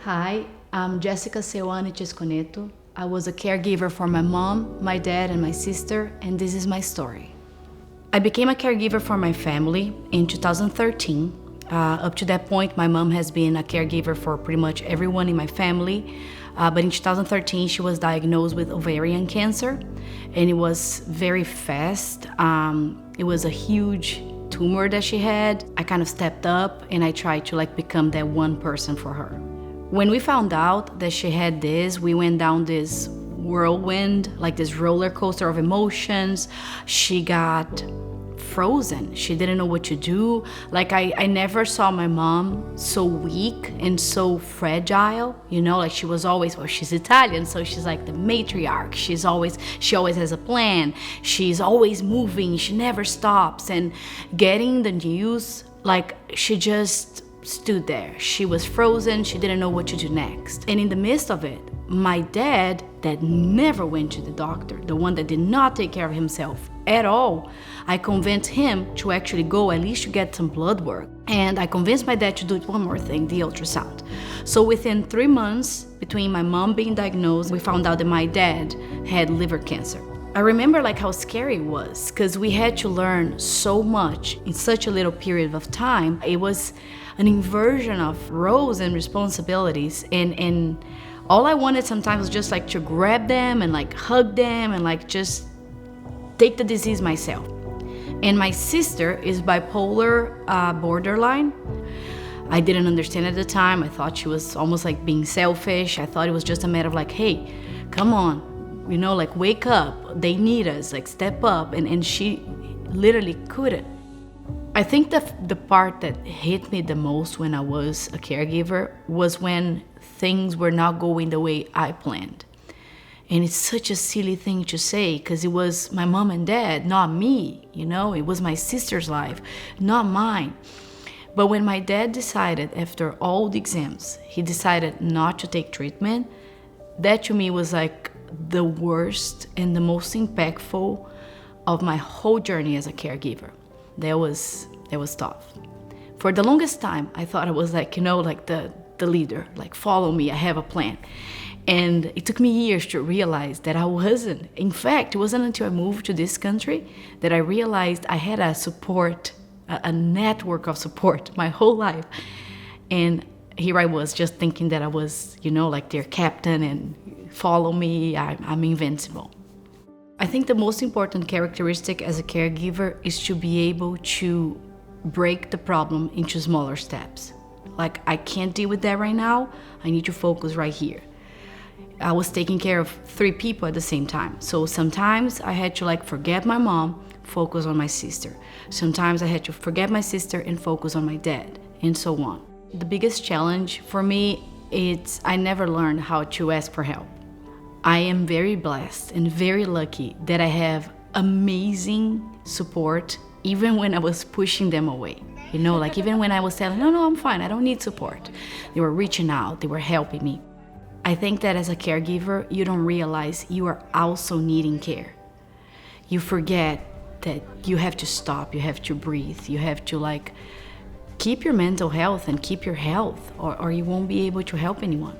Hi, I'm Gessykka Cesconeto. I was a caregiver for my mom, my dad, and my sister, and this is my story. I became a caregiver for my family in 2013. Up to that point, my mom has been a caregiver for pretty much everyone in my family. But in 2013, she was diagnosed with ovarian cancer, and it was very fast. It was a huge tumor that she had. I kind of stepped up and I tried to become that one person for her. When we found out that she had this, we went down this whirlwind, like this roller coaster of emotions. She got frozen. She didn't know what to do. I never saw my mom so weak and so fragile, she was always, well, she's Italian, so she's like the matriarch. She always has a plan. She's always moving. She never stops. And getting the news, she just stood there. She was frozen. She didn't know what to do next. And in the midst of it, my dad, that never went to the doctor, the one that did not take care of himself at all, I convinced him to actually go at least to get some blood work. And I convinced my dad to do one more thing, the ultrasound. So within 3 months, between my mom being diagnosed, we found out that my dad had liver cancer. I remember how scary it was, because we had to learn so much in such a little period of time. It was an inversion of roles and responsibilities, and all I wanted sometimes was just to grab them and hug them and just take the disease myself. And my sister is bipolar borderline. I didn't understand at the time. I thought she was almost being selfish. I thought it was just a matter of hey, come on, wake up. They need us, step up. And she literally couldn't. I think the part that hit me the most when I was a caregiver was when things were not going the way I planned. And it's such a silly thing to say, because it was my mom and dad, not me, it was my sister's life, not mine. But when my dad decided, after all the exams, he decided not to take treatment, that to me was the worst and the most impactful of my whole journey as a caregiver. That was tough. For the longest time, I thought I was the leader, follow me, I have a plan. And it took me years to realize that I wasn't. In fact, it wasn't until I moved to this country that I realized I had a network of support my whole life. And here I was just thinking that I was, their captain and follow me, I'm invincible. I think the most important characteristic as a caregiver is to be able to break the problem into smaller steps. I can't deal with that right now, I need to focus right here. I was taking care of 3 people at the same time. So sometimes I had to forget my mom, focus on my sister. Sometimes I had to forget my sister and focus on my dad, and so on. The biggest challenge for me is I never learned how to ask for help. I am very blessed and very lucky that I have amazing support, even when I was pushing them away. Even when I was telling, no, I'm fine, I don't need support. They were reaching out, they were helping me. I think that as a caregiver, you don't realize you are also needing care. You forget that you have to stop, you have to breathe, you have to keep your mental health and keep your health, or you won't be able to help anyone.